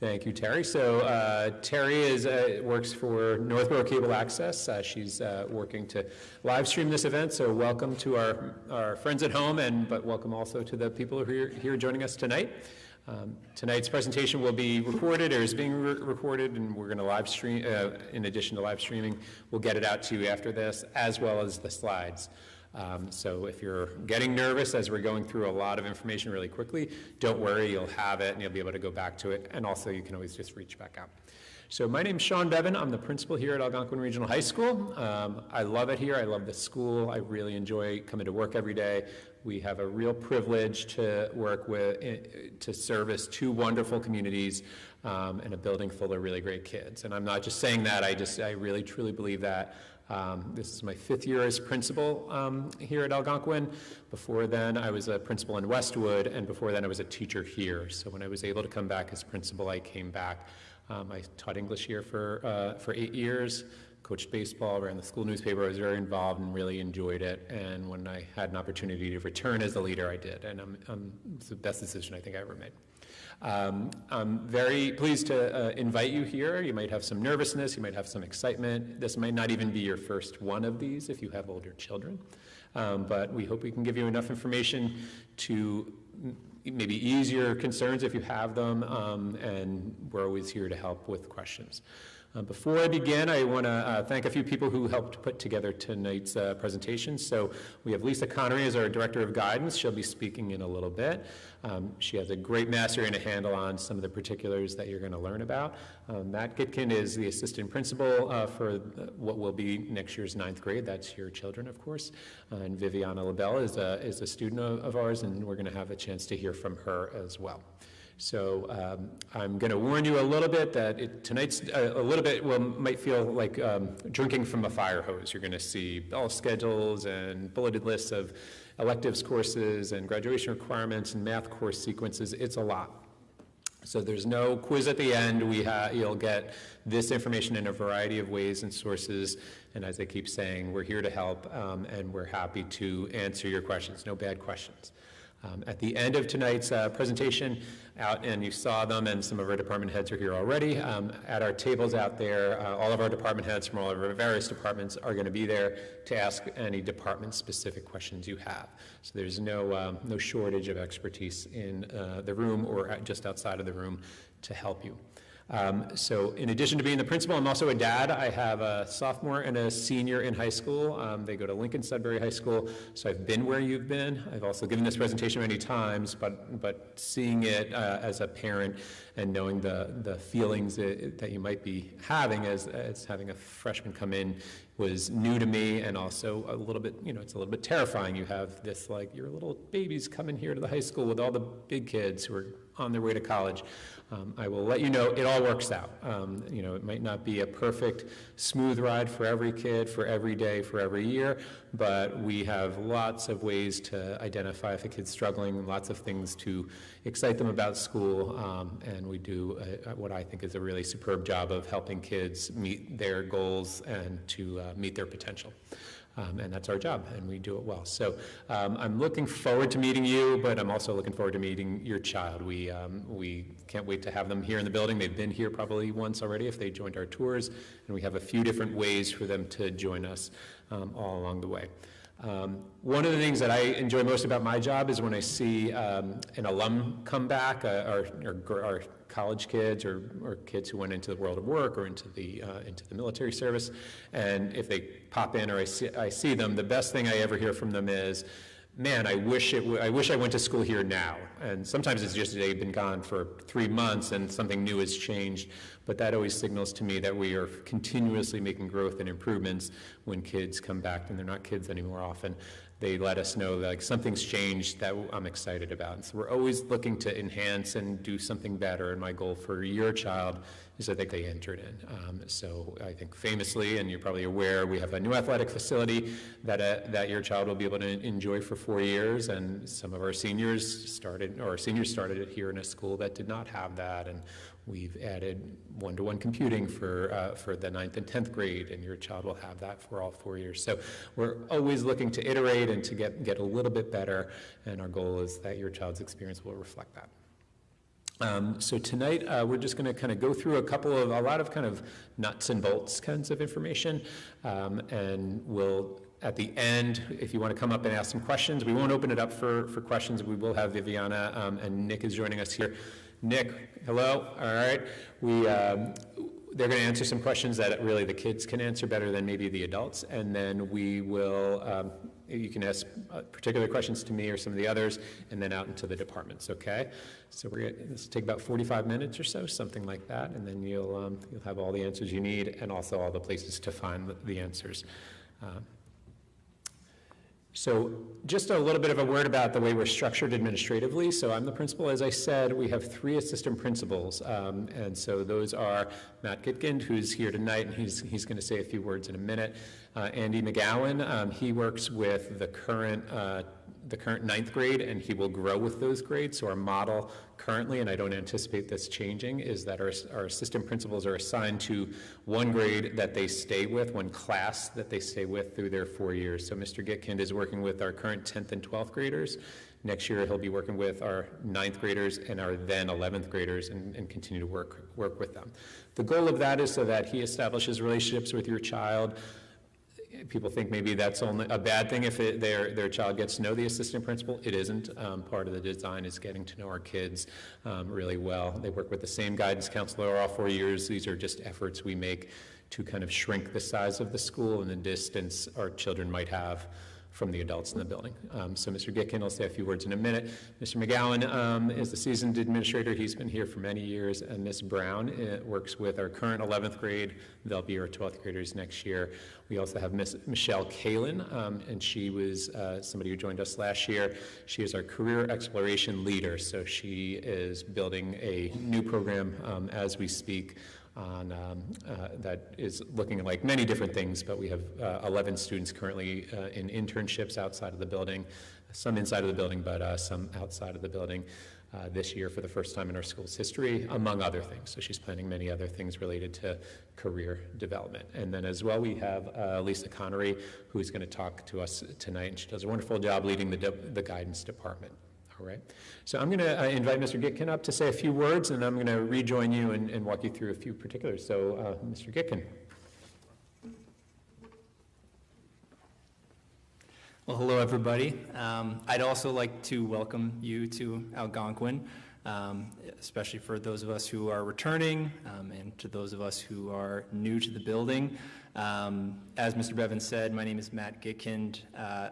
Thank you, Terry. So Terry works for Northborough Cable Access. She's working to live stream this event. So welcome to our friends at home, but welcome also to the people who are here joining us tonight. Tonight's presentation will be recorded, or is being recorded, and we're going to live stream. In addition to live streaming, we'll get it out to you after this, as well as the slides. So if you're getting nervous as we're going through a lot of information really quickly, don't worry, you'll have it and you'll be able to go back to it, and also you can always just reach back out. So my name's Sean Bevan. I'm the principal here at Algonquin Regional High School. I love it here. I love the school. I really enjoy coming to work every day. We have a real privilege to work with, to service two wonderful communities and a building full of really great kids. And I'm not just saying that, I really truly believe that. This is my 5th year as principal here at Algonquin. Before then, I was a principal in Westwood, and before then I was a teacher here. So when I was able to come back as principal, I came back. I taught English here for 8 years, coached baseball, ran the school newspaper. I was very involved and really enjoyed it. And when I had an opportunity to return as a leader, I did. And it's the best decision I think I ever made. I'm very pleased to invite you here. You might have some nervousness, you might have some excitement. This might not even be your first one of these if you have older children. But we hope we can give you enough information to maybe ease your concerns if you have them, and we're always here to help with questions. Before I begin, I want to thank a few people who helped put together tonight's presentation. So we have Lisa Connery as our Director of Guidance. She'll be speaking in a little bit. She has a great mastery and a handle on some of the particulars that you're going to learn about. Matt Gitkin is the Assistant Principal for what will be next year's 9th grade. That's your children, of course. And Viviana LaBelle is a student of ours, and we're going to have a chance to hear from her as well. So I'm going to warn you a little bit that tonight's a little bit might feel like drinking from a fire hose. You're going to see bell schedules and bulleted lists of electives courses and graduation requirements and math course sequences. It's a lot. So there's no quiz at the end. You'll get this information in a variety of ways and sources. And as I keep saying, we're here to help, and we're happy to answer your questions. No bad questions. At the end of tonight's presentation, and you saw them, and some of our department heads are here already, at our tables out there, all of our department heads from all of our various departments are going to be there to ask any department-specific questions you have. So there's no shortage of expertise in the room or just outside of the room to help you. So in addition to being the principal, I'm also a dad. I have a sophomore and a senior in high school. They go to Lincoln Sudbury High School, so I've been where you've been. I've also given this presentation many times, but seeing it as a parent and knowing the feelings that you might be having as having a freshman come in was new to me, and also a little bit, it's a little bit terrifying. You have this, like, your little babies coming here to the high school with all the big kids who are on their way to college. I will let you know it all works out. It might not be a perfect, smooth ride for every kid, for every day, for every year, but we have lots of ways to identify if a kid's struggling, lots of things to excite them about school, and we do what I think is a really superb job of helping kids meet their goals and to meet their potential. And that's our job, and we do it well. So I'm looking forward to meeting you, but I'm also looking forward to meeting your child. We can't wait to have them here in the building. They've been here probably once already if they joined our tours, and we have a few different ways for them to join us all along the way. One of the things that I enjoy most about my job is when I see an alum come back, our college kids or kids who went into the world of work or into the military service, and if they pop in or I see them, the best thing I ever hear from them is, man, I wish I went to school here now. And sometimes it's just they've been gone for 3 months and something new has changed, but that always signals to me that we are continuously making growth and improvements when kids come back, and they're not kids anymore often. They let us know that, like, something's changed that I'm excited about. And so we're always looking to enhance and do something better, and my goal for your child is that they entered in. So I think famously, and you're probably aware, we have a new athletic facility that your child will be able to enjoy for 4 years, and some of our seniors started it here in a school that did not have that, and we've added one-to-one computing for the 9th and 10th grade, and your child will have that for all 4 years. So we're always looking to iterate and to get a little bit better, and our goal is that your child's experience will reflect that. So tonight, we're just going to kind of go through a lot of kind of nuts and bolts kinds of information, and we'll, at the end, if you want to come up and ask some questions, we won't open it up for questions. We will have Viviana, and Nick is joining us here. Nick, hello, all right. They're going to answer some questions that really the kids can answer better than maybe the adults, and then we will, you can ask particular questions to me or some of the others, and then out into the departments, okay? So this will take about 45 minutes or so, something like that, and then you'll have all the answers you need, and also all the places to find the answers. So just a little bit of a word about the way we're structured administratively. So I'm the principal. As I said, we have 3 assistant principals. And so those are Matt Gitkind, who's here tonight, and he's going to say a few words in a minute. Andy McGowan, he works with the current 9th grade, and he will grow with those grades. So our model currently, and I don't anticipate this changing, is that our assistant principals are assigned to one grade that they stay with, one class that they stay with through their 4 years. So Mr. Gitkind is working with our current 10th and 12th graders. Next year, he'll be working with our 9th graders and our then 11th graders and continue to work with them. The goal of that is so that he establishes relationships with your child. People think maybe that's only a bad thing if their child gets to know the assistant principal. It isn't. Part of the design is getting to know our kids really well. They work with the same guidance counselor all 4 years. These are just efforts we make to kind of shrink the size of the school and the distance our children might have from the adults in the building. So Mr. Gitkin will say a few words in a minute. Mr. McGowan is the seasoned administrator. He's been here for many years, and Ms. Brown works with our current 11th grade. They'll be our 12th graders next year. We also have Ms. Michelle Kalin, and she was somebody who joined us last year. She is our career exploration leader, so she is building a new program as we speak on that is looking like many different things, but we have 11 students currently in internships outside of the building, some inside of the building, but some outside of the building this year for the first time in our school's history, among other things. So she's planning many other things related to career development. And then as well, we have Lisa Connery, who's going to talk to us tonight, and she does a wonderful job leading the guidance department. All right. So I'm going to invite Mr. Gitkin up to say a few words, and I'm going to rejoin you and walk you through a few particulars. So, Mr. Gitkin. Well, hello, everybody. I'd also like to welcome you to Algonquin, especially for those of us who are returning and to those of us who are new to the building. As Mr. Bevan said, my name is Matt Gitkind.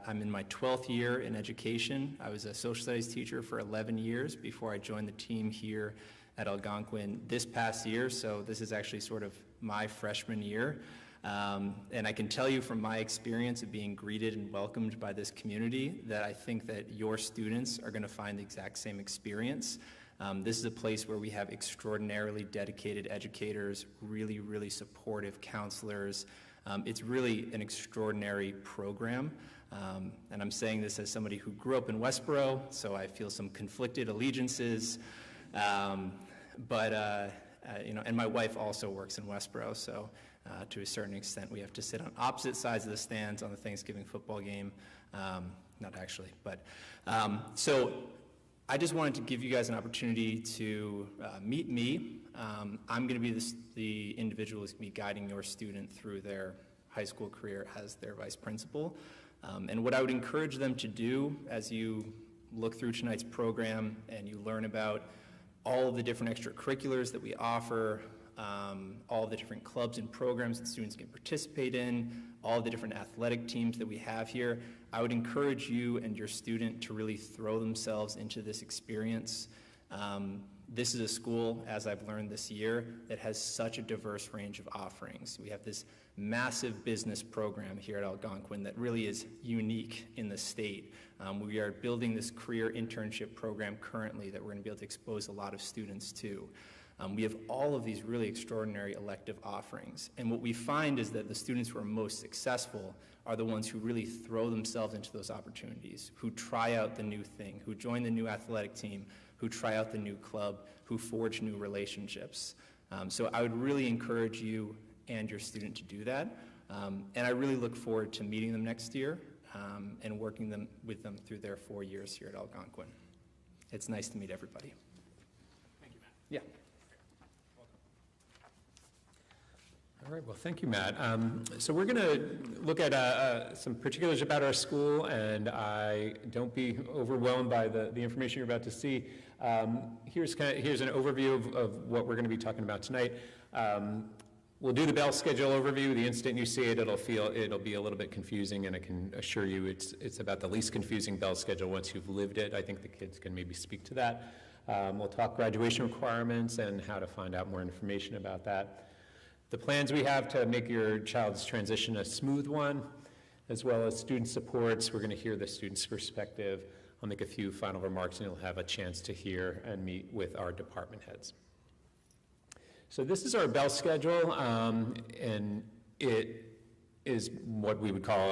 I'm in my 12th year in education. I was a social studies teacher for 11 years before I joined the team here at Algonquin this past year, so this is actually sort of my freshman year. And I can tell you from my experience of being greeted and welcomed by this community that I think that your students are going to find the exact same experience. This is a place where we have extraordinarily dedicated educators, really, really supportive counselors. It's really an extraordinary program. And I'm saying this as somebody who grew up in Westboro, so I feel some conflicted allegiances. And my wife also works in Westboro, so to a certain extent we have to sit on opposite sides of the stands on the Thanksgiving football game. Not actually, but so I just wanted to give you guys an opportunity to meet me. I'm going to be the individual who's going to be guiding your student through their high school career as their vice principal. And what I would encourage them to do as you look through tonight's program and you learn about all of the different extracurriculars that we offer, all the different clubs and programs that students can participate in, all the different athletic teams that we have here, I would encourage you and your student to really throw themselves into this experience. This is a school, as I've learned this year, that has such a diverse range of offerings. We have this massive business program here at Algonquin that really is unique in the state. We are building this career internship program currently that we're going to be able to expose a lot of students to. We have all of these really extraordinary elective offerings. And what we find is that the students who are most successful are the ones who really throw themselves into those opportunities, who try out the new thing, who join the new athletic team, who try out the new club, who forge new relationships. So I would really encourage you and your student to do that. And I really look forward to meeting them next year and working with them through their 4 years here at Algonquin. It's nice to meet everybody. Thank you, Matt. Yeah. All right, well, thank you, Matt. So we're going to look at some particulars about our school, and don't be overwhelmed by the information you're about to see. Here's an overview of what we're going to be talking about tonight. We'll do the bell schedule overview. The instant you see it, it'll be a little bit confusing, and I can assure you it's about the least confusing bell schedule once you've lived it. I think the kids can maybe speak to that. We'll talk graduation requirements and how to find out more information about that. The plans we have to make your child's transition a smooth one, as well as student supports. We're going to hear the student's perspective. I'll make a few final remarks, and you'll have a chance to hear and meet with our department heads. So this is our bell schedule, and it is what we would call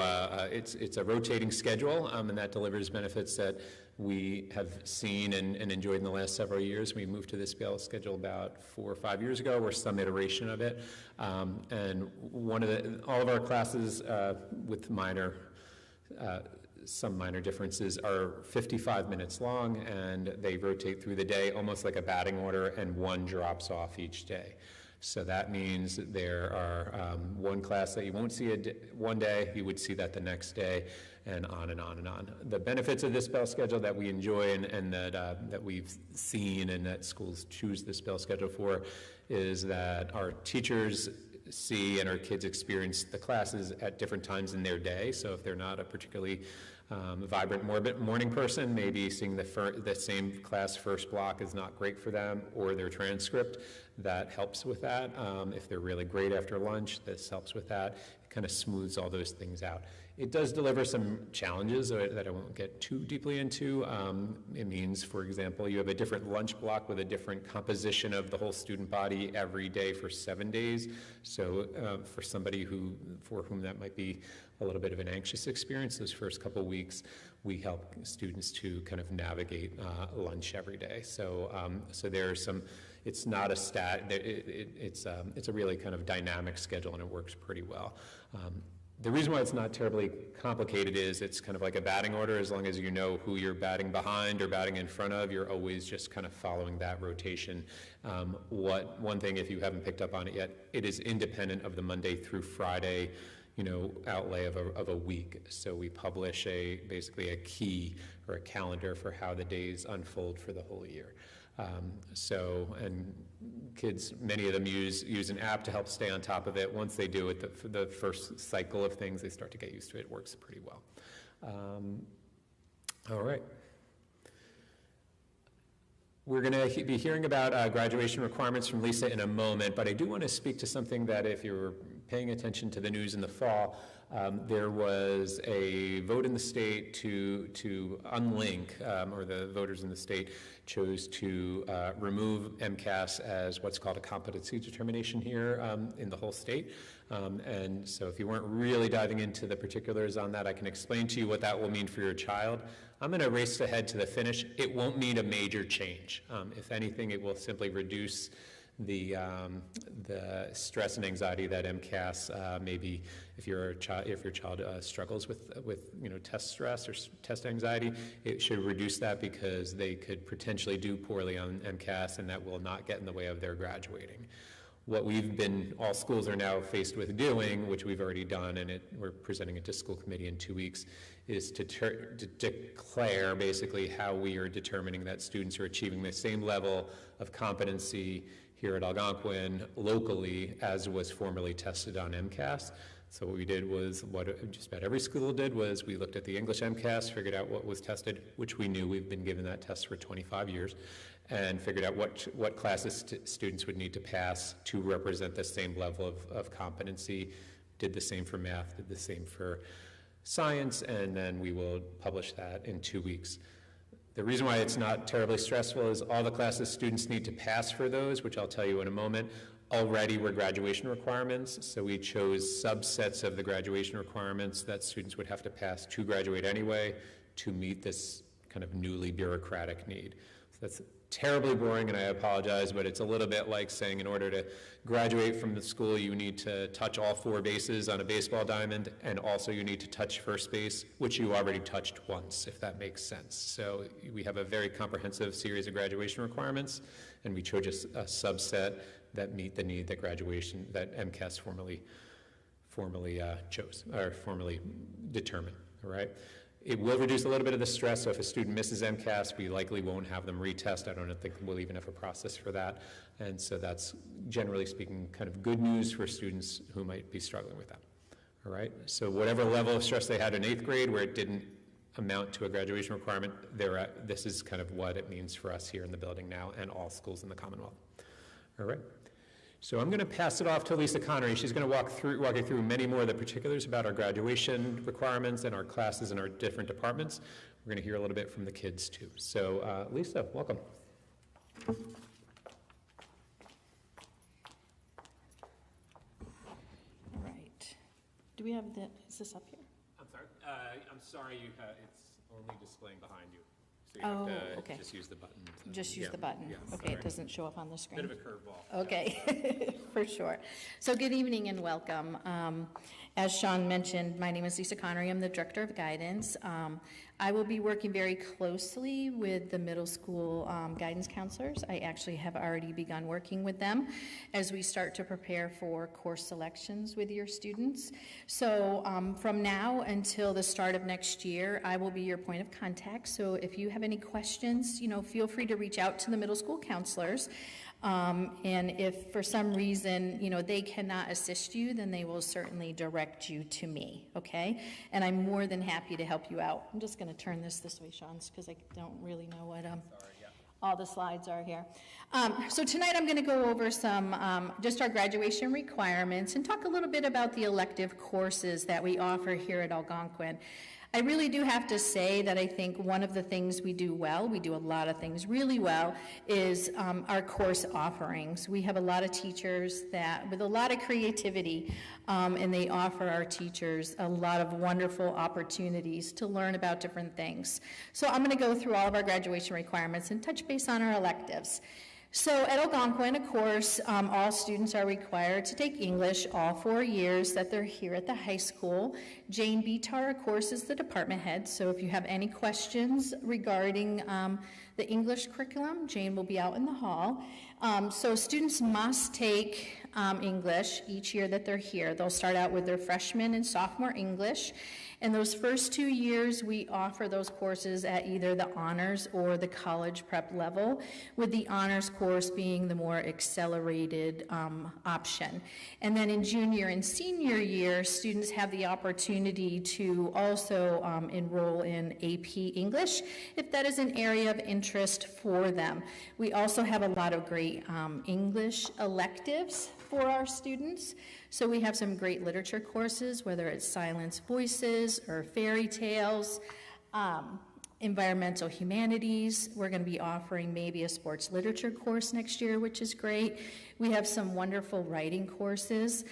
it's a rotating schedule, and that delivers benefits that we have seen and enjoyed in the last several years. We moved to this bell schedule about 4 or 5 years ago, or some iteration of it, and all of our classes with some minor differences are 55 minutes long, and they rotate through the day almost like a batting order, and one drops off each day. So that means there are one class that you won't see one day, you would see that the next day, and on and on and on. The benefits of this bell schedule that we enjoy and that we've seen and that schools choose this bell schedule for is that our teachers see and our kids experience the classes at different times in their day. So if they're not a particularly vibrant morning person, maybe seeing the same class first block is not great for them, or their transcript, that helps with that. If they're really great after lunch, this helps with that. It kind of smooths all those things out. It does deliver some challenges that I won't get too deeply into. It means, for example, you have a different lunch block with a different composition of the whole student body every day for 7 days. So for somebody for whom that might be a little bit of an anxious experience, those first couple weeks, we help students to kind of navigate lunch every day. So there's some, it's not a it's a really kind of dynamic schedule, and it works pretty well. The reason why it's not terribly complicated is it's kind of like a batting order. As long as you know who you're batting behind or batting in front of, you're always just kind of following that rotation. One thing, if you haven't picked up on it yet, it is independent of the Monday through Friday outlay of a week. So we publish basically a key or a calendar for how the days unfold for the whole year. And kids, many of them use an app to help stay on top of it. Once they do it, the first cycle of things, they start to get used to it. It works pretty well. All right. We're going to be hearing about graduation requirements from Lisa in a moment, but I do want to speak to something that, if you're paying attention to the news in the fall, there was a vote in the state to unlink, or the voters in the state chose to remove MCAS as what's called a competency determination here in the whole state. And so if you weren't really diving into the particulars on that, I can explain to you what that will mean for your child. I'm going to race ahead to the finish. It won't mean a major change. If anything, it will simply reduce the stress and anxiety that MCAS maybe if your child struggles with test stress or test anxiety, it should reduce that, because they could potentially do poorly on MCAS, and that will not get in the way of their graduating. What all schools are now faced with doing, which we've already done, and we're presenting it to school committee in 2 weeks, is to declare basically how we are determining that students are achieving the same level of competency here at Algonquin locally as was formerly tested on MCAS. So what we did was, what just about every school did, was we looked at the English MCAS, figured out what was tested, which we knew, we've been given that test for 25 years, and figured out what classes students would need to pass to represent the same level of competency. Did the same for math, did the same for science, and then we will publish that in 2 weeks. The reason why it's not terribly stressful is all the classes students need to pass for those, which I'll tell you in a moment, already were graduation requirements. So we chose subsets of the graduation requirements that students would have to pass to graduate anyway to meet this kind of newly bureaucratic need. So that's terribly boring, and I apologize, but it's a little bit like saying in order to graduate from the school, you need to touch all 4 bases on a baseball diamond, and also you need to touch first base, which you already touched once, if that makes sense. So we have a very comprehensive series of graduation requirements, and we chose a subset that meet the need that MCAS formally chose, or formally determined, all right? It will reduce a little bit of the stress, so if a student misses MCAS, we likely won't have them retest. I don't think we'll even have a process for that. And so that's, generally speaking, kind of good news for students who might be struggling with that, all right? So whatever level of stress they had in 8th grade where it didn't amount to a graduation requirement, this is kind of what it means for us here in the building now and all schools in the Commonwealth, all right? So I'm going to pass it off to Lisa Connery. She's going to walk you through many more of the particulars about our graduation requirements and our classes and our different departments. We're going to hear a little bit from the kids too. So Lisa, welcome. All right. Do we have is this up here? I'm sorry, it's only displaying behind you. So you have to okay. just use the button. Just use the button. Yeah, Okay, it doesn't show up on the screen. Bit of a curveball. Okay, for sure. So good evening and welcome. As Sean mentioned, my name is Lisa Connery. I'm the Director of Guidance. I will be working very closely with the middle school guidance counselors. I actually have already begun working with them as we start to prepare for course selections with your students. So from now until the start of next year, I will be your point of contact. So if you have any questions, feel free to reach out to the middle school counselors. And if for some reason, they cannot assist you, then they will certainly direct you to me, okay? And I'm more than happy to help you out. I'm just going to turn this way, Sean, because I don't really know what all the slides are here. So tonight I'm going to go over some, just our graduation requirements and talk a little bit about the elective courses that we offer here at Algonquin. I really do have to say that I think one of the things we do well, we do a lot of things really well, is our course offerings. We have a lot of teachers with a lot of creativity, and they offer our teachers a lot of wonderful opportunities to learn about different things. So I'm going to go through all of our graduation requirements and touch base on our electives. So at Algonquin, of course, all students are required to take English all 4 years that they're here at the high school. Jane Bitar, of course, is the department head, so if you have any questions regarding the English curriculum, Jane will be out in the hall. So students must take English each year that they're here. They'll start out with their freshman and sophomore English. And those first 2 years, we offer those courses at either the honors or the college prep level, with the honors course being the more accelerated option. And then in junior and senior year, students have the opportunity to also enroll in AP English, if that is an area of interest for them. We also have a lot of great English electives for our students. So we have some great literature courses, whether it's Silence Voices or Fairy Tales, environmental humanities. We're going to be offering maybe a sports literature course next year, which is great. We have some wonderful writing courses.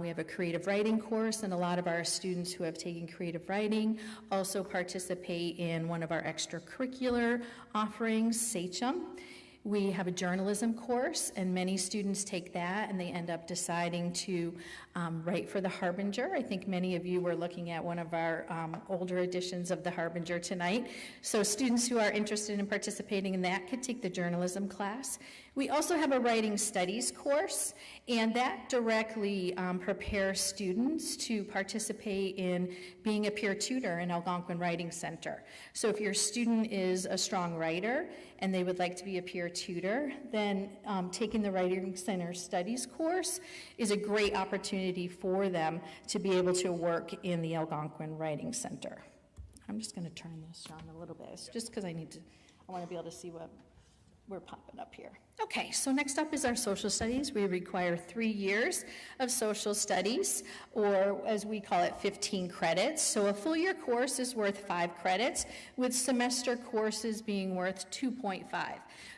We have a creative writing course, and a lot of our students who have taken creative writing also participate in one of our extracurricular offerings, SACHM. We have a journalism course, and many students take that and they end up deciding to write for the Harbinger. I think many of you were looking at one of our older editions of the Harbinger tonight. So students who are interested in participating in that could take the journalism class. We also have a writing studies course, and that directly prepares students to participate in being a peer tutor in Algonquin Writing Center. So if your student is a strong writer and they would like to be a peer tutor, then taking the Writing Center studies course is a great opportunity for them to be able to work in the Algonquin Writing Center. I'm just going to turn this on a little bit. It's just because I want to be able to see what we're popping up here. Okay, so next up is our social studies. We require 3 years of social studies, or as we call it, 15 credits. So a full year course is worth 5 credits, with semester courses being worth 2.5.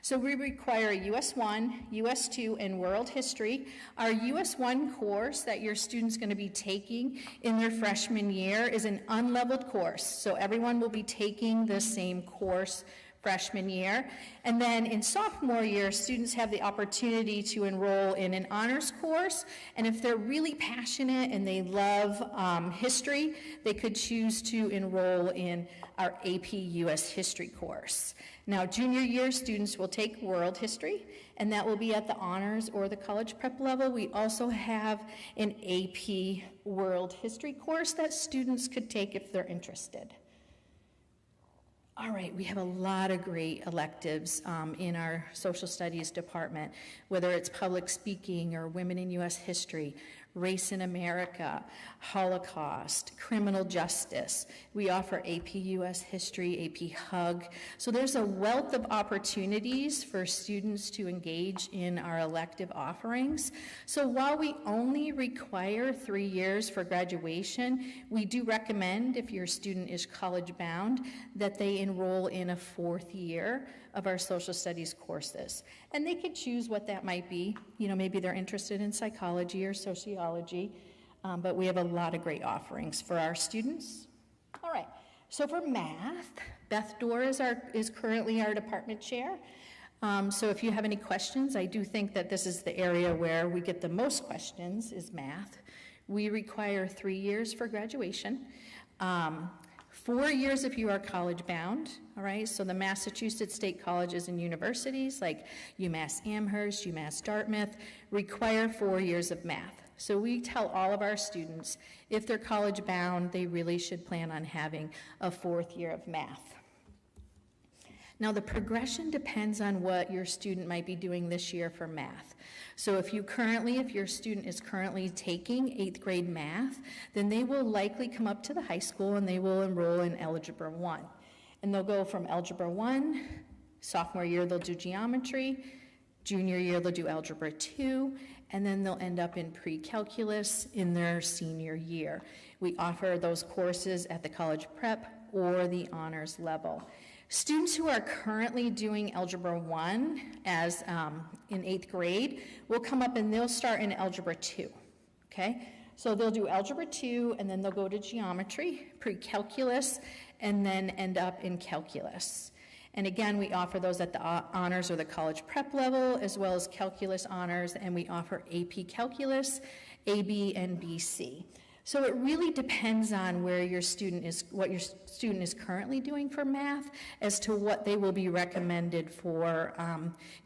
So we require US 1, US 2, and World History. Our US 1 course that your student's going to be taking in their freshman year is an unleveled course. So everyone will be taking the same course freshman year. And then in sophomore year, students have the opportunity to enroll in an honors course. And if they're really passionate and they love history, they could choose to enroll in our AP US History course. Now, junior year students will take world history, and that will be at the honors or the college prep level. We also have an AP World History course that students could take if they're interested. All right, we have a lot of great electives in our social studies department, whether it's public speaking or women in U.S. history, race in America, Holocaust, criminal justice. We offer AP US History, AP Hug. So there's a wealth of opportunities for students to engage in our elective offerings. So while we only require 3 years for graduation, we do recommend, if your student is college bound, that they enroll in a 4th year of our social studies courses. And they could choose what that might be. You know, maybe they're interested in psychology or sociology, but we have a lot of great offerings for our students. All right, so for math, Beth Dorr is currently our department chair. So if you have any questions, I do think that this is the area where we get the most questions is math. We require 3 years for graduation. 4 years if you are college bound, all right? So the Massachusetts state colleges and universities like UMass Amherst, UMass Dartmouth require 4 years of math. So we tell all of our students, if they're college bound, they really should plan on having a 4th year of math. Now the progression depends on what your student might be doing this year for math. So if your student is currently taking 8th grade math, then they will likely come up to the high school and they will enroll in Algebra 1. And they'll go from Algebra 1, sophomore year they'll do geometry, junior year they'll do Algebra 2, and then they'll end up in pre-calculus in their senior year. We offer those courses at the college prep or the honors level. Students who are currently doing Algebra 1 as in 8th grade will come up and they'll start in Algebra 2, okay? So they'll do Algebra 2 and then they'll go to geometry, pre-calculus, and then end up in calculus. And again, we offer those at the honors or the college prep level, as well as calculus honors, and we offer AP Calculus, AB, and BC. So it really depends on where your student is, what your student is currently doing for math, as to what they will be recommended for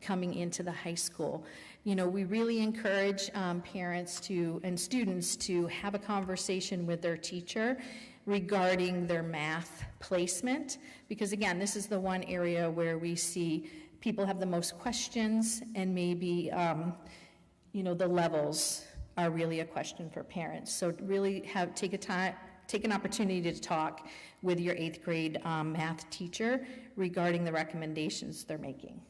coming into the high school. You know, we really encourage parents and students to have a conversation with their teacher regarding their math placement, because again, this is the one area where we see people have the most questions, and maybe, the levels are really a question for parents. So really take an opportunity to talk with your 8th grade math teacher regarding the recommendations they're making.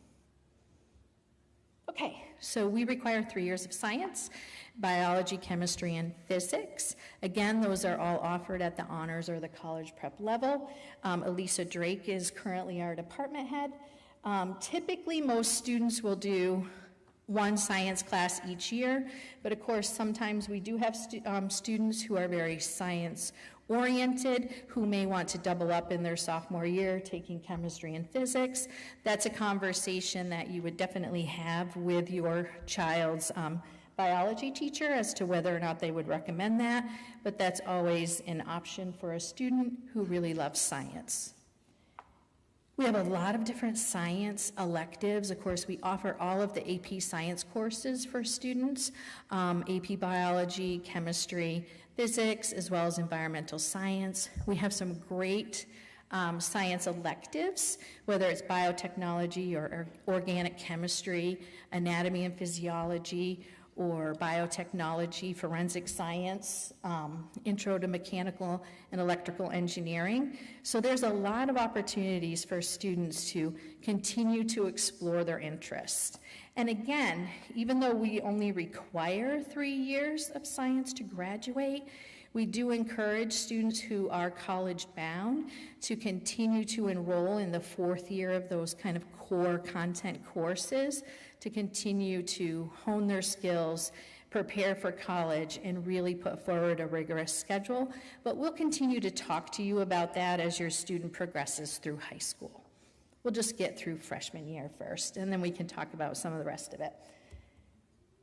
Okay, so we require 3 years of science, biology, chemistry, and physics. Again, those are all offered at the honors or the college prep level. Elisa Drake is currently our department head. Typically, most students will do one science class each year, but of course sometimes we do have students who are very science oriented who may want to double up in their sophomore year taking chemistry and physics. That's a conversation that you would definitely have with your child's biology teacher as to whether or not they would recommend that, but that's always an option for a student who really loves science. We have a lot of different science electives. Of course, we offer all of the AP science courses for students, AP biology, chemistry, physics, as well as environmental science. We have some great science electives, whether it's biotechnology or organic chemistry, anatomy and physiology, or biotechnology, forensic science, intro to mechanical and electrical engineering. So there's a lot of opportunities for students to continue to explore their interests. And again, even though we only require 3 years of science to graduate, we do encourage students who are college bound to continue to enroll in the 4th year of those kind of core content courses to continue to hone their skills, prepare for college, and really put forward a rigorous schedule. But we'll continue to talk to you about that as your student progresses through high school. We'll just get through freshman year first, and then we can talk about some of the rest of it.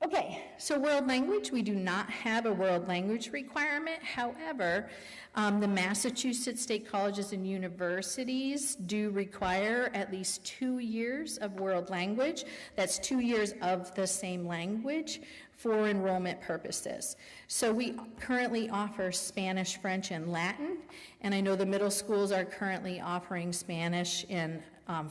Okay, so world language, we do not have a world language requirement. However, the Massachusetts State Colleges and Universities do require at least 2 years of world language. That's 2 years of the same language for enrollment purposes. So we currently offer Spanish, French, and Latin, and I know the middle schools are currently offering Spanish and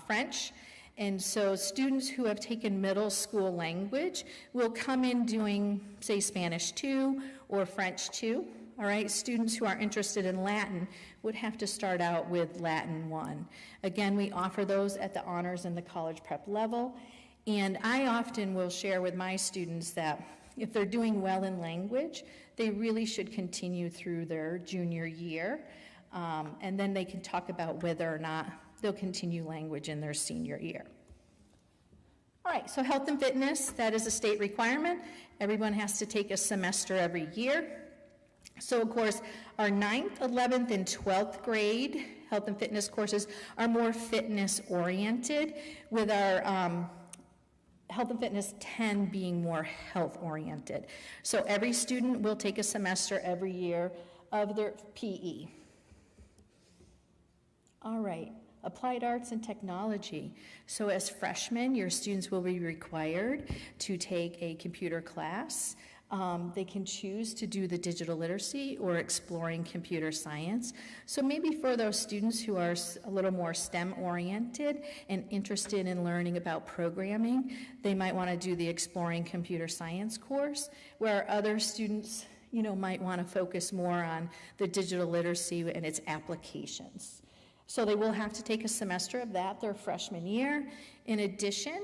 French. And so students who have taken middle school language will come in doing, say, Spanish 2 or French 2. All right, students who are interested in Latin would have to start out with Latin 1. Again, we offer those at the honors and the college prep level. And I often will share with my students that if they're doing well in language, they really should continue through their junior year. And then they can talk about whether or not they'll continue language in their senior year. All right, so health and fitness, that is a state requirement. Everyone has to take a semester every year. So of course, our 9th, 11th, and 12th grade health and fitness courses are more fitness oriented, with our health and fitness 10 being more health oriented. So every student will take a semester every year of their PE. All right. Applied arts and technology. So as freshmen, your students will be required to take a computer class. They can choose to do the digital literacy or exploring computer science. So maybe for those students who are a little more STEM oriented and interested in learning about programming, they might want to do the exploring computer science course, where other students, might want to focus more on the digital literacy and its applications. So they will have to take a semester of that their freshman year. In addition,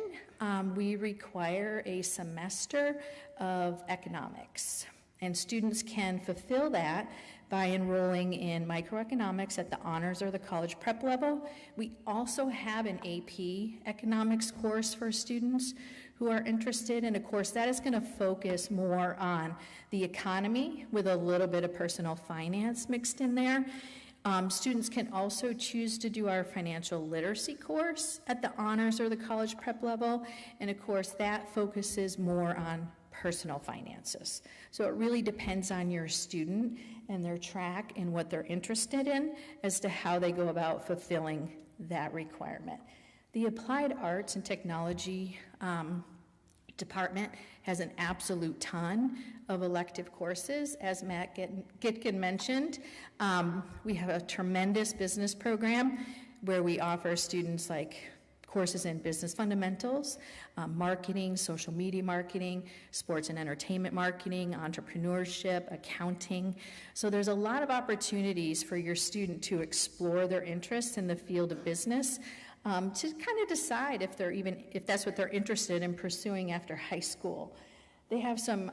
we require a semester of economics. And students can fulfill that by enrolling in microeconomics at the honors or the college prep level. We also have an AP economics course for students who are interested, and of course that is going to focus more on the economy with a little bit of personal finance mixed in there. Students can also choose to do our financial literacy course at the honors or the college prep level, and of course that focuses more on personal finances. So it really depends on your student and their track and what they're interested in as to how they go about fulfilling that requirement. The Applied Arts and Technology department has an absolute ton of elective courses. As Matt Gitkin mentioned, we have a tremendous business program where we offer students like courses in business fundamentals, marketing, social media marketing, sports and entertainment marketing, entrepreneurship, accounting. So there's a lot of opportunities for your student to explore their interests in the field of business, to kind of decide if that's what they're interested in pursuing after high school. They have some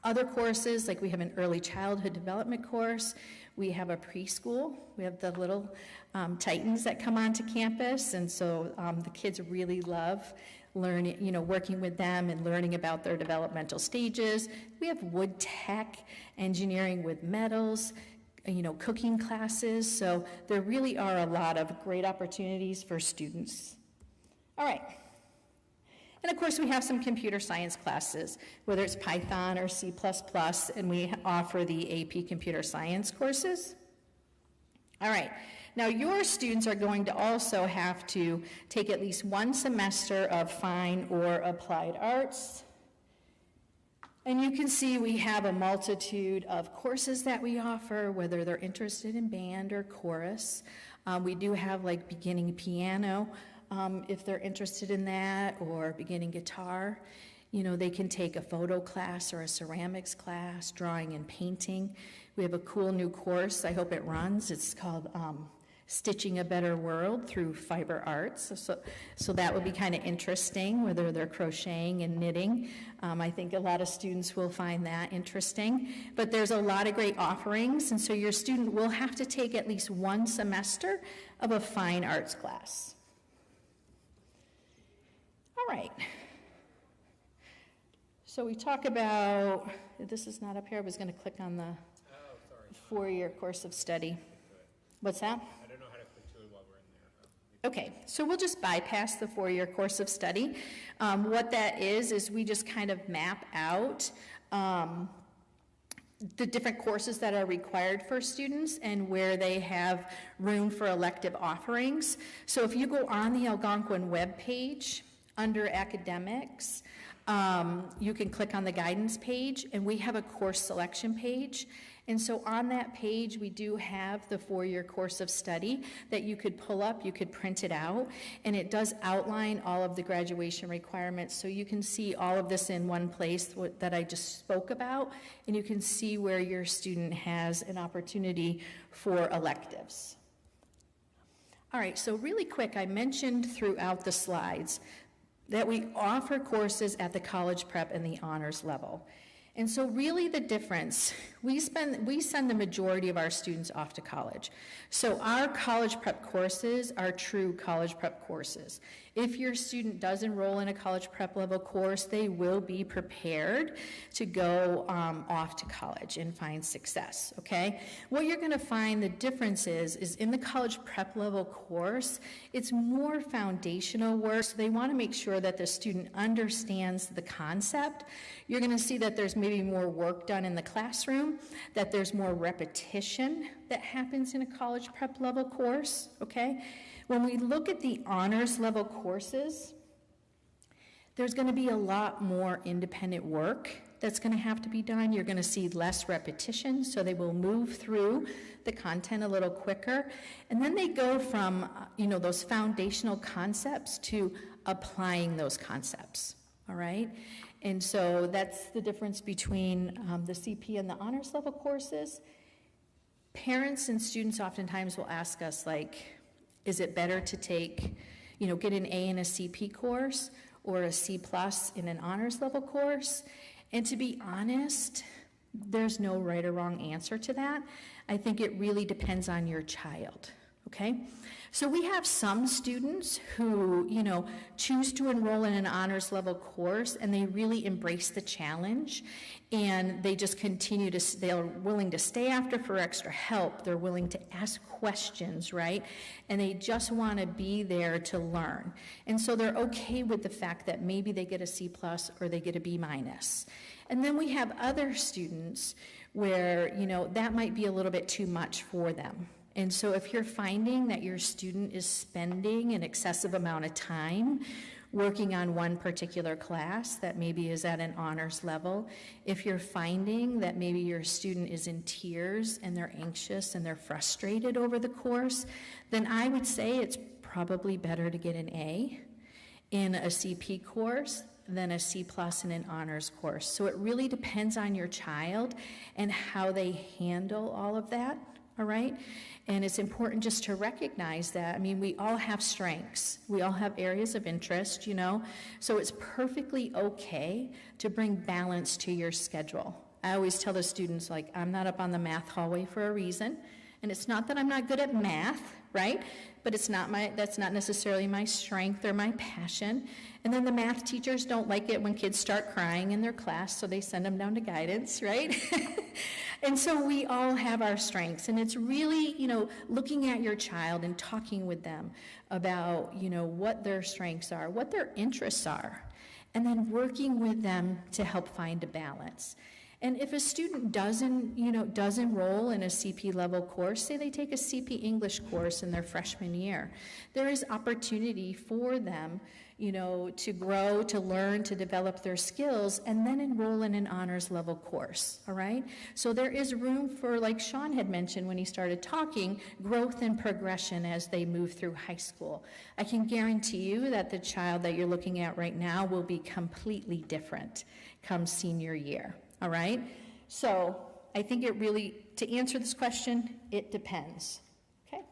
other courses, like we have an early childhood development course. We have a preschool. We have the little Titans that come onto campus, and so the kids really love learning, working with them and learning about their developmental stages. We have wood tech, engineering with metals, cooking classes. So there really are a lot of great opportunities for students. All right. And of course, we have some computer science classes, whether it's Python or C++, and we offer the AP computer science courses. All right. Now, your students are going to also have to take at least one semester of fine or applied arts. And you can see we have a multitude of courses that we offer, whether they're interested in band or chorus. We do have like beginning piano, if they're interested in that, or beginning guitar. They can take a photo class or a ceramics class, drawing and painting. We have a cool new course, I hope it runs. It's called Stitching a Better World through Fiber Arts. So that would be kind of interesting, whether they're crocheting and knitting. I think a lot of students will find that interesting. But there's a lot of great offerings, and so your student will have to take at least one semester of a fine arts class. All right. So we talk about, this is not up here, I was going to click on the 4-year course of study. What's that? Okay, so we'll just bypass the 4-year course of study. What that is we just kind of map out the different courses that are required for students and where they have room for elective offerings. So if you go on the Algonquin webpage under academics, you can click on the guidance page, and we have a course selection page. And so on that page, we do have the 4-year course of study that you could pull up, you could print it out, and it does outline all of the graduation requirements. So you can see all of this in one place that I just spoke about, and you can see where your student has an opportunity for electives. All right, so really quick, I mentioned throughout the slides that we offer courses at the college prep and the honors level. And so really the difference, we send the majority of our students off to college. So our college prep courses are true college prep courses. If your student does enroll in a college prep level course, they will be prepared to go off to college and find success, okay? What you're gonna find the difference is in the college prep level course, it's more foundational work. So they wanna make sure that the student understands the concept. You're gonna see that there's maybe more work done in the classroom, that there's more repetition that happens in a college prep level course, okay? When we look at the honors level courses, there's going to be a lot more independent work that's going to have to be done. You're going to see less repetition, so they will move through the content a little quicker. And then they go from, those foundational concepts to applying those concepts, all right? And so that's the difference between the CP and the honors level courses. Parents and students oftentimes will ask us, like, is it better to take, get an A in a CP course or a C+ in an honors level course? And to be honest, there's no right or wrong answer to that. I think it really depends on your child, okay? So we have some students who, choose to enroll in an honors level course, and they really embrace the challenge, and they just continue to, they're willing to stay after for extra help. They're willing to ask questions, right? And they just want to be there to learn. And so they're okay with the fact that maybe they get a C+ or they get a B-. And then we have other students where, that might be a little bit too much for them. And so if you're finding that your student is spending an excessive amount of time working on one particular class that maybe is at an honors level, if you're finding that maybe your student is in tears and they're anxious and they're frustrated over the course, then I would say it's probably better to get an A in a CP course than a C+ in an honors course. So it really depends on your child and how they handle all of that. All right? And it's important just to recognize that. I mean, we all have strengths. We all have areas of interest, So it's perfectly okay to bring balance to your schedule. I always tell the students, I'm not up on the math hallway for a reason. And it's not that I'm not good at math, right? But that's not necessarily my strength or my passion. And then the math teachers don't like it when kids start crying in their class, so they send them down to guidance, right? And so we all have our strengths, and it's really, looking at your child and talking with them about, what their strengths are, what their interests are, and then working with them to help find a balance. And if a student does enroll in a CP level course, say they take a CP English course in their freshman year, there is opportunity for them, to grow, to learn, to develop their skills, and then enroll in an honors level course, all right? So there is room for, like Sean had mentioned when he started talking, growth and progression as they move through high school. I can guarantee you that the child that you're looking at right now will be completely different come senior year. All right? So I think it really, to answer this question, it depends. Okay?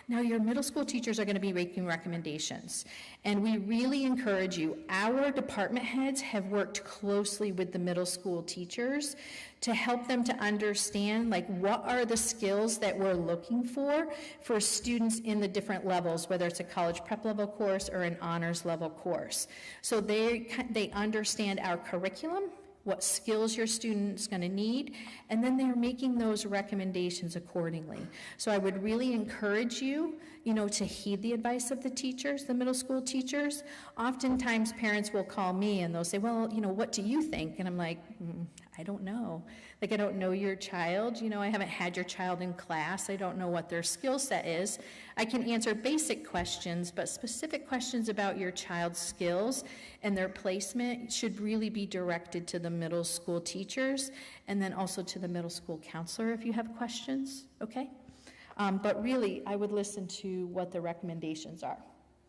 Now, your middle school teachers are going to be making recommendations, and we really encourage you. Our department heads have worked closely with the middle school teachers to help them to understand, what are the skills that we're looking for students in the different levels, whether it's a college prep level course or an honors level course. So they understand our curriculum, what skills your student's going to need, and then they're making those recommendations accordingly. So I would really encourage you, to heed the advice of the teachers, the middle school teachers. Oftentimes parents will call me and they'll say, well, what do you think? And I'm like, I don't know. Like, I don't know your child. I haven't had your child in class. I don't know what their skill set is. I can answer basic questions, but specific questions about your child's skills and their placement should really be directed to the middle school teachers and then also to the middle school counselor if you have questions, okay? But really, I would listen to what the recommendations are,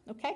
okay?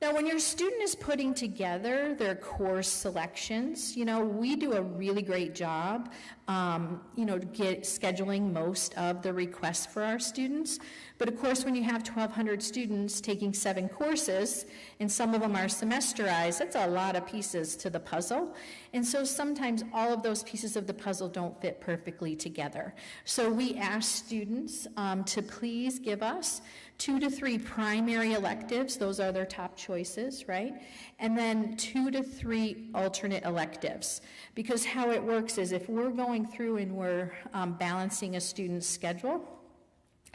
Now, when your student is putting together their course selections, we do a really great job, scheduling most of the requests for our students. But of course, when you have 1,200 students taking 7 courses, and some of them are semesterized, that's a lot of pieces to the puzzle. And so sometimes all of those pieces of the puzzle don't fit perfectly together. So we ask students to please give us 2 to 3 primary electives. Those are their top choices, right? And then 2 to 3 alternate electives. Because how it works is if we're going through and we're balancing a student's schedule,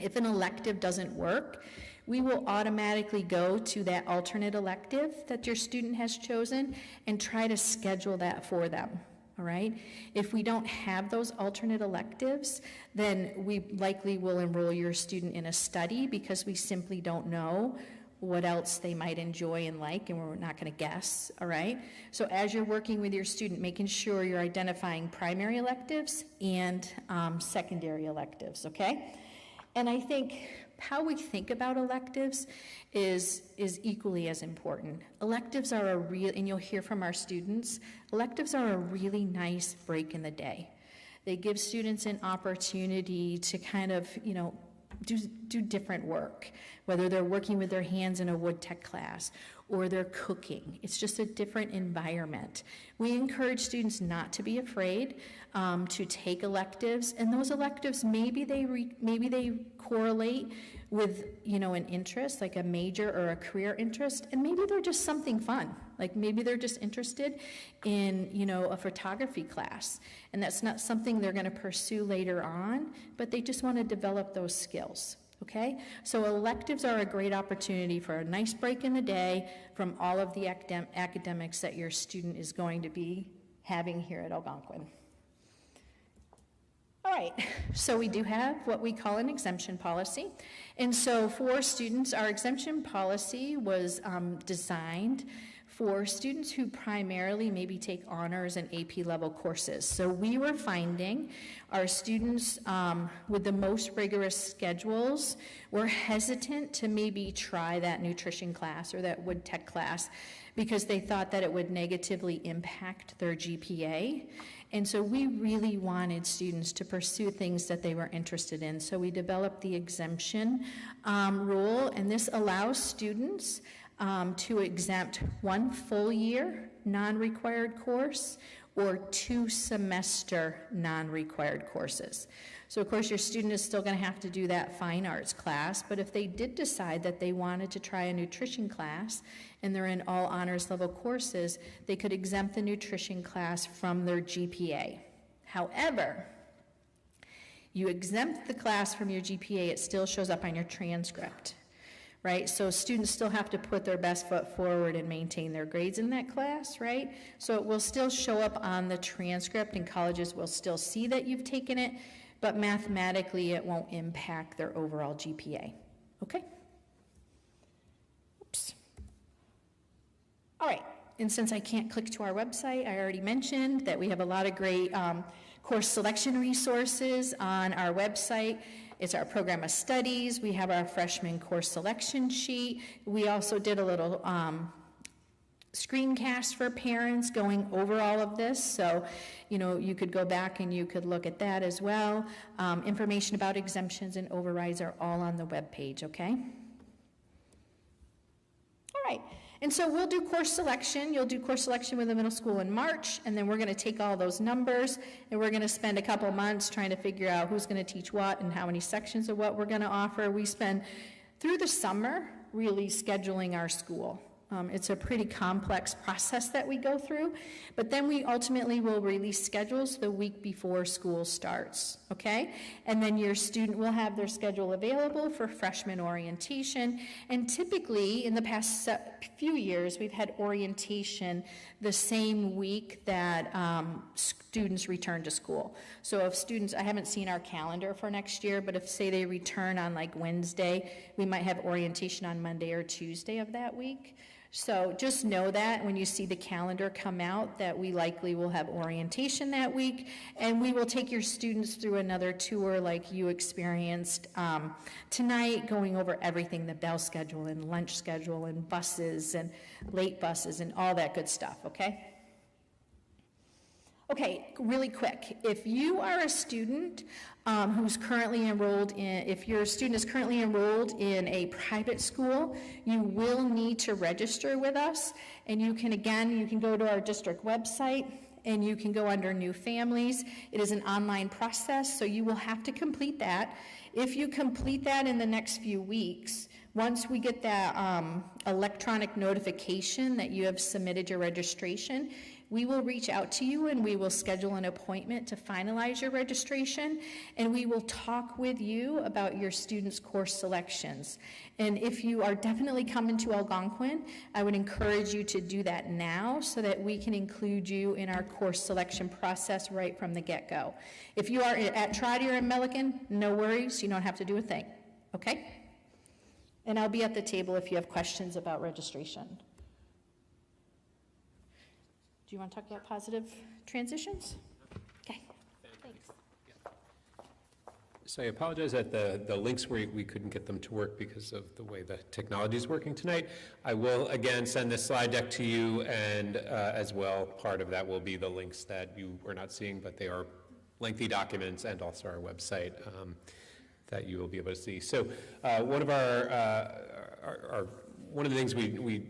if an elective doesn't work, we will automatically go to that alternate elective that your student has chosen and try to schedule that for them. All right? If we don't have those alternate electives, then we likely will enroll your student in a study because we simply don't know what else they might enjoy and like, and we're not going to guess, all right? So as you're working with your student, making sure you're identifying primary electives and secondary electives, okay? And I think how we think about electives is equally as important. Electives are a real, and you'll hear from our students, electives are a really nice break in the day. They give students an opportunity to kind of, do different work, whether they're working with their hands in a wood tech class or they're cooking. It's just a different environment. We encourage students not to be afraid to take electives, and those electives, maybe they correlate with, an interest, like a major or a career interest, and maybe they're just something fun. Like maybe they're just interested in, a photography class, and that's not something they're going to pursue later on, but they just want to develop those skills, okay? So electives are a great opportunity for a nice break in the day from all of the academics that your student is going to be having here at Algonquin. All right, so we do have what we call an exemption policy. And so for students, our exemption policy was designed for students who primarily maybe take honors and AP level courses. So we were finding our students with the most rigorous schedules were hesitant to maybe try that nutrition class or that wood tech class because they thought that it would negatively impact their GPA. And so we really wanted students to pursue things that they were interested in. So we developed the exemption rule, and this allows students to exempt 1 full year non-required course or 2 semester non-required courses. So of course your student is still going to have to do that fine arts class, but if they did decide that they wanted to try a nutrition class and they're in all honors level courses, they could exempt the nutrition class from their GPA. However, you exempt the class from your GPA, it still shows up on your transcript. Right? So students still have to put their best foot forward and maintain their grades in that class, right? So it will still show up on the transcript, and colleges will still see that you've taken it, but mathematically it won't impact their overall GPA, okay? Oops. All right, and since I can't click to our website, I already mentioned that we have a lot of great course selection resources on our website. It's our program of studies. We have our freshman course selection sheet. We also did a little screencast for parents going over all of this. So, you could go back and you could look at that as well. Information about exemptions and overrides are all on the webpage, okay? All right. And so we'll do course selection. You'll do course selection with the middle school in March, and then we're going to take all those numbers, and we're going to spend a couple months trying to figure out who's going to teach what and how many sections of what we're going to offer. We spend through the summer really scheduling our school, It's a pretty complex process that we go through, but then we ultimately will release schedules the week before school starts, okay? And then your student will have their schedule available for freshman orientation, and typically in the past few years, we've had orientation the same week that students return to school. So if students, I haven't seen our calendar for next year, but if say they return on like Wednesday, we might have orientation on Monday or Tuesday of that week. So just know that when you see the calendar come out that we likely will have orientation that week, and we will take your students through another tour like you experienced tonight, going over everything, the bell schedule and lunch schedule and buses and late buses and all that good stuff, okay? Okay, really quick, if you are a student who's currently enrolled in, if your student is currently enrolled in a private school, you will need to register with us, and you can go to our district website, and you can go under new families. It is an online process, so you will have to complete that. If you complete that in the next few weeks, once we get that electronic notification that you have submitted your registration, we will reach out to you and we will schedule an appointment to finalize your registration, and we will talk with you about your students' course selections. And if you are definitely coming to Algonquin, I would encourage you to do that now so that we can include you in our course selection process right from the get-go. If you are at Trotter and Milliken, no worries, you don't have to do a thing, okay? And I'll be at the table if you have questions about registration. Do you want to talk about positive transitions? Okay, thanks. So I apologize that the links we couldn't get them to work because of the way the technology is working tonight. I will again send this slide deck to you, and as well, part of that will be the links that you are not seeing, but they are lengthy documents, and also our website that you will be able to see. So one of one of the things we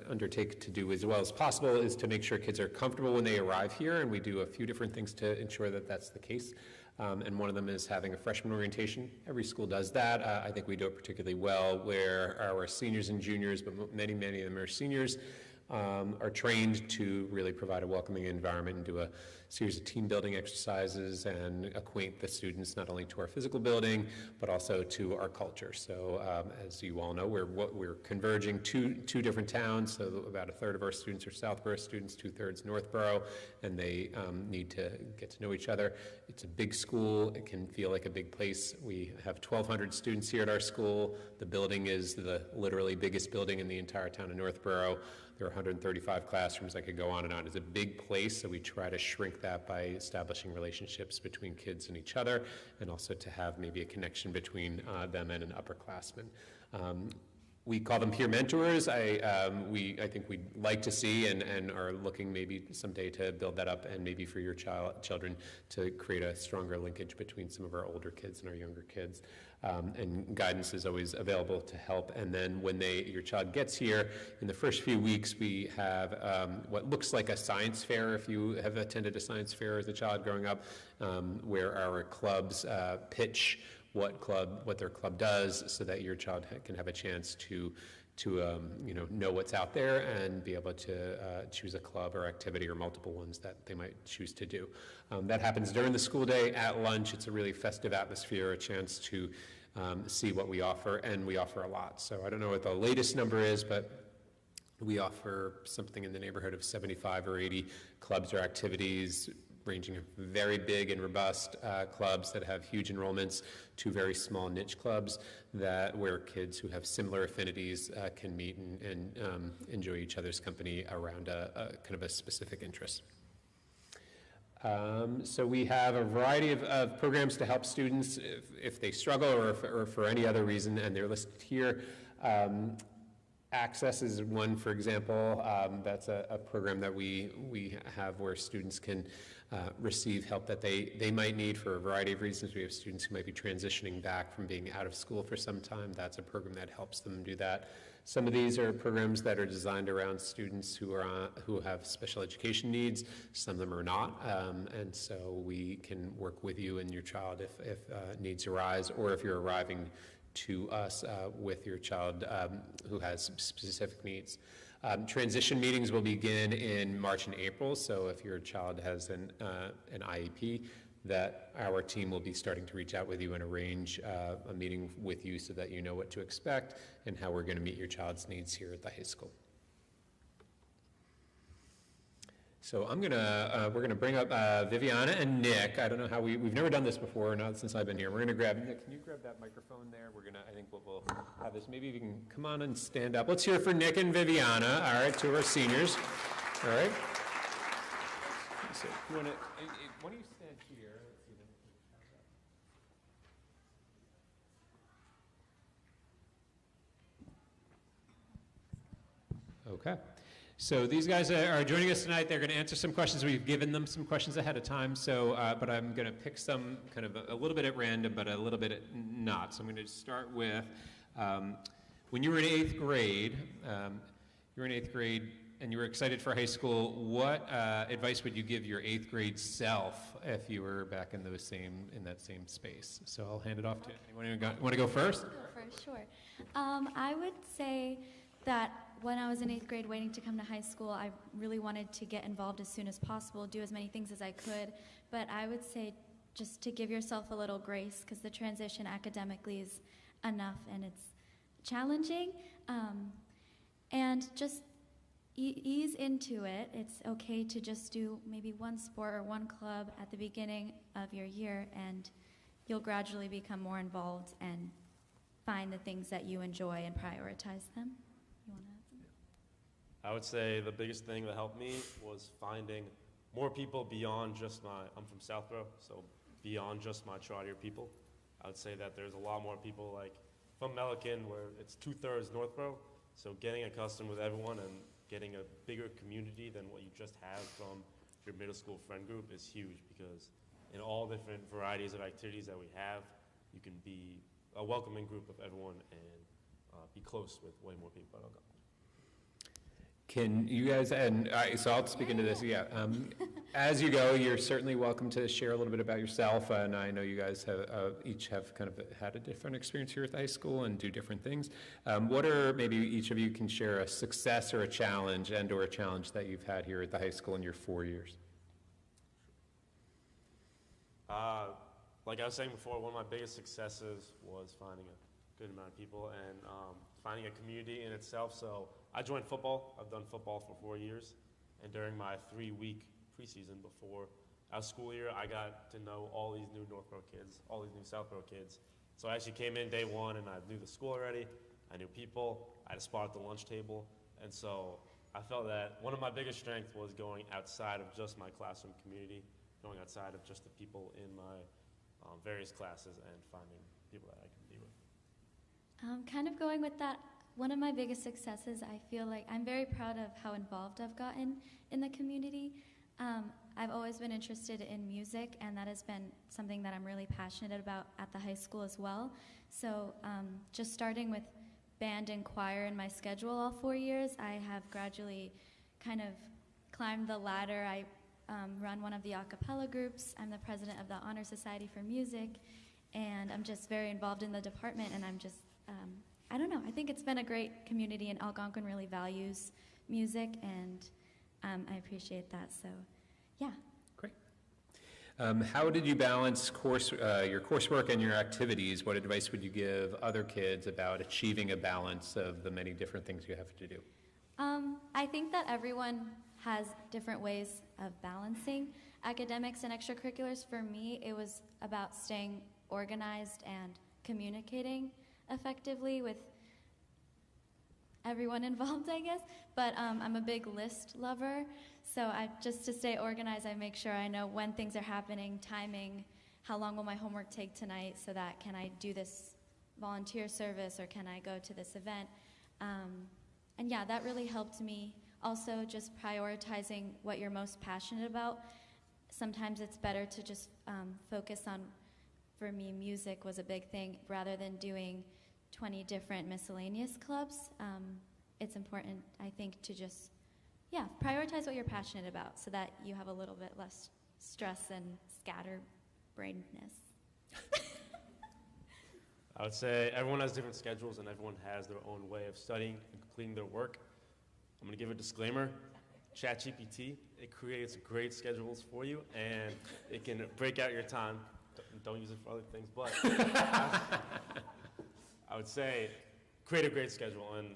undertake to do as well as possible is to make sure kids are comfortable when they arrive here, and we do a few different things to ensure that that's the case. And one of them is having a freshman orientation. Every school does that. I think we do it particularly well, where our seniors and juniors, but many of them are seniors, are trained to really provide a welcoming environment and do a series of team building exercises and acquaint the students not only to our physical building, but also to our culture. So as you all know, we're converging two different towns, so about a third of our students are Southborough students, 2/3 Northborough, and they need to get to know each other. It's a big school. It can feel like a big place. We have 1,200 students here at our school. The building is the literally biggest building in the entire town of Northborough. There are 135 classrooms. I could go on and on. It's a big place, so we try to shrink that by establishing relationships between kids and each other, and also to have maybe a connection between them and an upperclassman. We call them peer mentors. I think we'd like to see and are looking maybe someday to build that up, and maybe for your children to create a stronger linkage between some of our older kids and our younger kids. And guidance is always available to help. And then when your child gets here, in the first few weeks, we have what looks like a science fair, if you have attended a science fair as a child growing up, where our clubs pitch what their club does, so that your child can have a chance to know what's out there and be able to choose a club or activity or multiple ones that they might choose to do. That happens during the school day. At lunch, it's a really festive atmosphere, a chance to see what we offer, and we offer a lot. So I don't know what the latest number is, but we offer something in the neighborhood of 75 or 80 clubs or activities, ranging from very big and robust clubs that have huge enrollments to very small niche clubs where kids who have similar affinities can meet and enjoy each other's company around a kind of a specific interest. So we have a variety of programs to help students if they struggle or for any other reason, and they're listed here. Access is one, for example. That's a program that we have where students can receive help that they might need for a variety of reasons. We have students who might be transitioning back from being out of school for some time. That's a program that helps them do that. Some of these are programs that are designed around students who have special education needs. Some of them are not, and so we can work with you and your child if needs arise, or if you're arriving to us with your child who has specific needs. Transition meetings will begin in March and April, so if your child has an IEP, that our team will be starting to reach out with you and arrange a meeting with you so that you know what to expect and how we're going to meet your child's needs here at the high school. So we're gonna bring up Viviana and Nick. I don't know how we've never done this before, not since I've been here. We're gonna grab, Nick, can you grab that microphone there? I think we'll have this, maybe you can come on and stand up. Let's hear it for Nick and Viviana, all right, two of our seniors, all right? So, why don't you stand here? Let's see them. Okay. So these guys are joining us tonight. They're going to answer some questions. We've given them some questions ahead of time, so, but I'm going to pick some kind of a little bit at random, but a little bit not. So I'm going to start with, when you were in 8th grade, and you were excited for high school, what advice would you give your 8th grade self if you were back in that same space? So I'll hand it off to anyone who want to go first? I'll go first, sure. I would say that when I was in 8th grade waiting to come to high school, I really wanted to get involved as soon as possible, do as many things as I could, but I would say just to give yourself a little grace, because the transition academically is enough and it's challenging, and just ease into it. It's okay to just do maybe one sport or one club at the beginning of your year, and you'll gradually become more involved and find the things that you enjoy and prioritize them. You want to add something? I would say the biggest thing that helped me was finding more people beyond just I'm from Southborough, so beyond just my Trotter people. I would say that there's a lot more people like from Milliken where it's 2/3 Northborough, so getting accustomed with everyone and getting a bigger community than what you just have from your middle school friend group is huge, because in all different varieties of activities that we have, you can be a welcoming group of everyone and be close with way more people at Algonquin. Can you guys, so I'll speak into this, yeah. As you go, you're certainly welcome to share a little bit about yourself, and I know you guys have each have kind of had a different experience here at the high school and do different things. What are, maybe each of you can share a success or a challenge or a challenge that you've had here at the high school in your 4 years? Like I was saying before, one of my biggest successes was finding a good amount of people and finding a community in itself. So I joined football. I've done football for 4 years. And during my 3-week preseason before our school year, I got to know all these new Northborough kids, all these new Southborough kids. So I actually came in day one and I knew the school already. I knew people. I had a spot at the lunch table. And so I felt that one of my biggest strengths was going outside of just my classroom community, going outside of just the people in my various classes and finding people that I can be with. Kind of going with that, one of my biggest successes, I feel like I'm very proud of how involved I've gotten in the community. I've always been interested in music, and that has been something that I'm really passionate about at the high school as well. So just starting with band and choir in my schedule all 4 years, I have gradually kind of climbed the ladder. I run one of the a cappella groups. I'm the president of the Honor Society for Music, and I'm just very involved in the department, and I'm just, I don't know, I think it's been a great community, and Algonquin really values music, and I appreciate that, so yeah. Great. How did you balance your coursework and your activities? What advice would you give other kids about achieving a balance of the many different things you have to do? I think that everyone has different ways of balancing academics and extracurriculars. For me, it was about staying organized and communicating effectively with everyone involved, I guess. But I'm a big list lover, so just to stay organized, I make sure I know when things are happening, timing, how long will my homework take tonight, so that can I do this volunteer service or can I go to this event? And yeah, that really helped me. Also, just prioritizing what you're most passionate about. Sometimes it's better to just focus on, for me, music was a big thing, rather than doing 20 different miscellaneous clubs. It's important, I think, to just, yeah, prioritize what you're passionate about so that you have a little bit less stress and scatterbrainedness. I would say everyone has different schedules and everyone has their own way of studying and completing their work. I'm going to give a disclaimer. ChatGPT, it creates great schedules for you and it can break out your time. Don't use it for other things, but I would say create a great schedule. And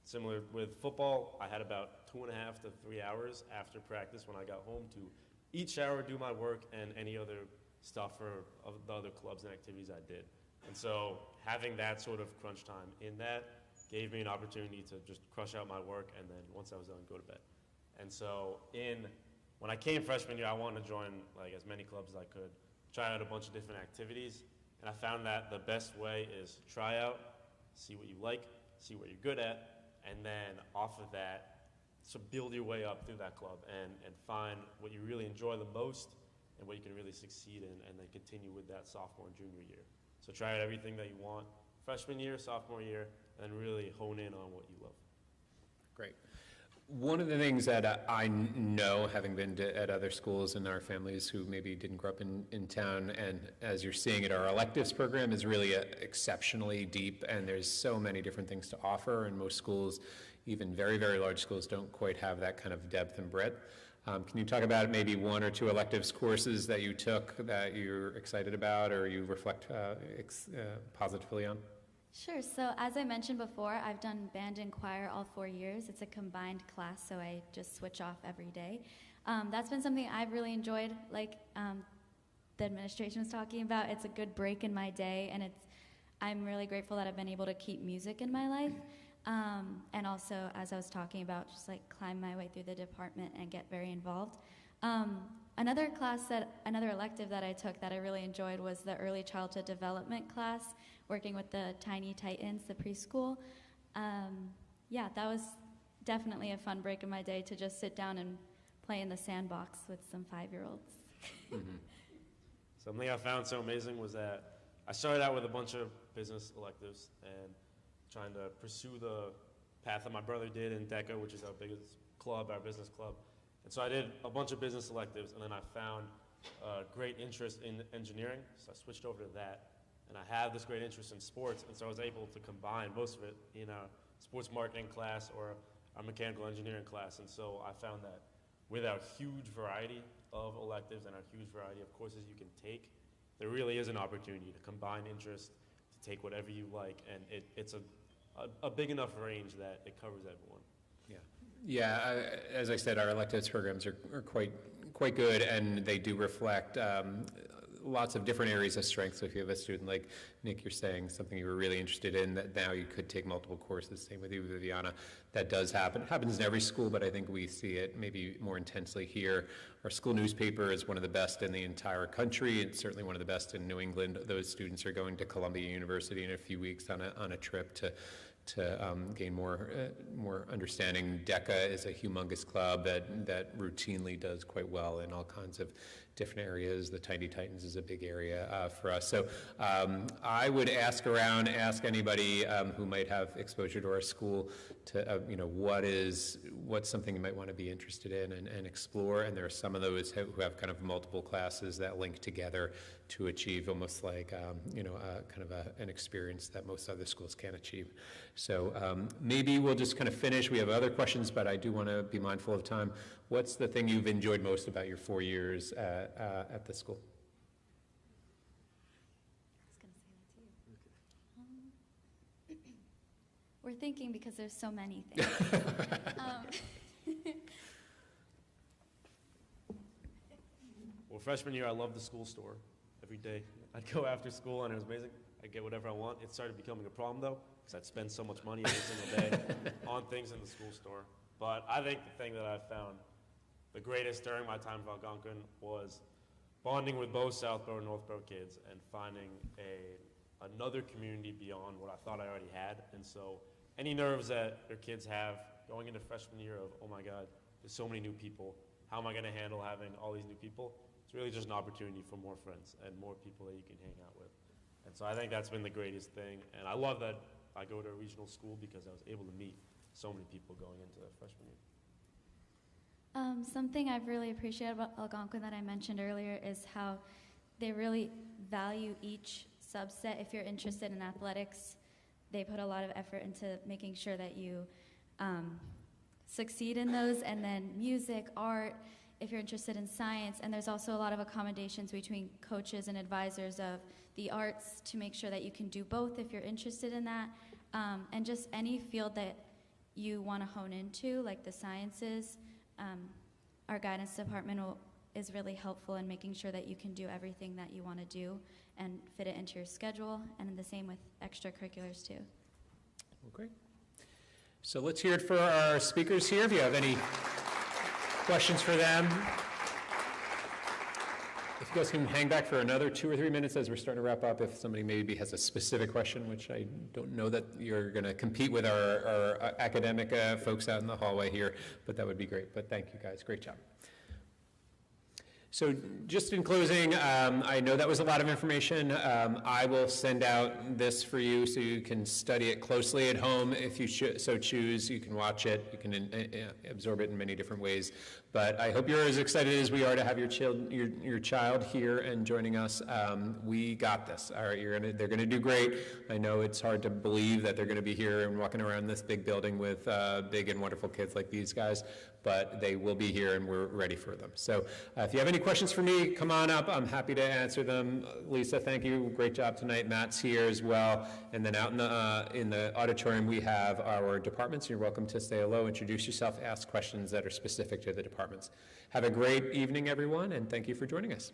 similar with football, I had about 2.5 to 3 hours after practice when I got home to eat, shower, do my work, and any other stuff for the other clubs and activities I did. And so having that sort of crunch time in that gave me an opportunity to just crush out my work and then once I was done, go to bed. And so when I came freshman year, I wanted to join like as many clubs as I could, try out a bunch of different activities, and I found that the best way is try out, see what you like, see what you're good at, and then off of that, so build your way up through that club and find what you really enjoy the most and what you can really succeed in, and then continue with that sophomore and junior year. So try out everything that you want freshman year, sophomore year, and really hone in on what you love. Great. One of the things that I know, having been at other schools in our families who maybe didn't grow up in town, and as you're seeing it, our electives program is really exceptionally deep, and there's so many different things to offer, and most schools, even very, very large schools, don't quite have that kind of depth and breadth. Can you talk about maybe 1 or 2 electives courses that you took that you're excited about or you reflect positively on? Sure. So as I mentioned before, I've done band and choir all 4 years. It's a combined class, so I just switch off every day. That's been something I've really enjoyed, like the administration was talking about. It's a good break in my day, and I'm really grateful that I've been able to keep music in my life. And also, as I was talking about, just like climb my way through the department and get very involved. Another elective that I took that I really enjoyed was the early childhood development class, working with the Tiny Titans, the preschool. Yeah, that was definitely a fun break in my day to just sit down and play in the sandbox with some 5-year-olds. Mm-hmm. Something I found so amazing was that I started out with a bunch of business electives and trying to pursue the path that my brother did in DECA, which is our biggest club, our business club. And so I did a bunch of business electives, and then I found great interest in engineering, so I switched over to that. And I have this great interest in sports, and so I was able to combine most of it in our sports marketing class or our mechanical engineering class. And so I found that with our huge variety of electives and our huge variety of courses you can take, there really is an opportunity to combine interest, to take whatever you like, and it's a big enough range that it covers everyone. Yeah, as I said, our electives programs are quite good, and they do reflect lots of different areas of strength. So if you have a student like Nick, you're saying something you were really interested in, that now you could take multiple courses. Same with you, Viviana. That does happen. It happens in every school, but I think we see it maybe more intensely here. Our school newspaper is one of the best in the entire country. It's certainly one of the best in New England. Those students are going to Columbia University in a few weeks on a trip to gain more understanding. DECA is a humongous club that routinely does quite well in all kinds of different areas. The Tiny Titans is a big area for us. So I would ask anybody who might have exposure to our school to, what's something you might want to be interested in and explore. And there are some of those who have kind of multiple classes that link together to achieve almost like, an experience that most other schools can't achieve. So maybe we'll just kind of finish. We have other questions, but I do want to be mindful of time. What's the thing you've enjoyed most about your 4 years at the school? I was going to say that to you. We're thinking because there's so many things. Well, freshman year, I loved the school store. Every day, I'd go after school, and it was amazing. I'd get whatever I want. It started becoming a problem, though, because I'd spend so much money every single day on things in the school store. But I think the thing that I found the greatest during my time at Algonquin was bonding with both Southborough and Northborough kids and finding another community beyond what I thought I already had. And so any nerves that your kids have going into freshman year of, oh my God, there's so many new people. How am I going to handle having all these new people? It's really just an opportunity for more friends and more people that you can hang out with. And so I think that's been the greatest thing. And I love that I go to a regional school because I was able to meet so many people going into freshman year. Something I've really appreciated about Algonquin that I mentioned earlier is how they really value each subset. If you're interested in athletics, they put a lot of effort into making sure that you succeed in those. And then music, art, if you're interested in science. And there's also a lot of accommodations between coaches and advisors of the arts to make sure that you can do both if you're interested in that. And just any field that you want to hone into, like the sciences, our guidance department is really helpful in making sure that you can do everything that you want to do and fit it into your schedule, and the same with extracurriculars too. Well, great. So let's hear it for our speakers here. If you have any questions for them, if you guys can hang back for another 2 or 3 minutes as we're starting to wrap up, if somebody maybe has a specific question, which I don't know that you're going to compete with our academic folks out in the hallway here, but that would be great. But thank you guys, great job. So just in closing, I know that was a lot of information. I will send out this for you so you can study it closely at home if you so choose. You can watch it. You can absorb it in many different ways. But I hope you're as excited as we are to have your child here and joining us. We got this. All right, they're gonna do great. I know it's hard to believe that they're gonna be here and walking around this big building with big and wonderful kids like these guys, but they will be here and we're ready for them. So if you have any questions for me, come on up. I'm happy to answer them. Lisa, thank you. Great job tonight. Matt's here as well. And then out in the auditorium, we have our departments. You're welcome to say hello, introduce yourself, ask questions that are specific to the departments. Have a great evening, everyone, and thank you for joining us.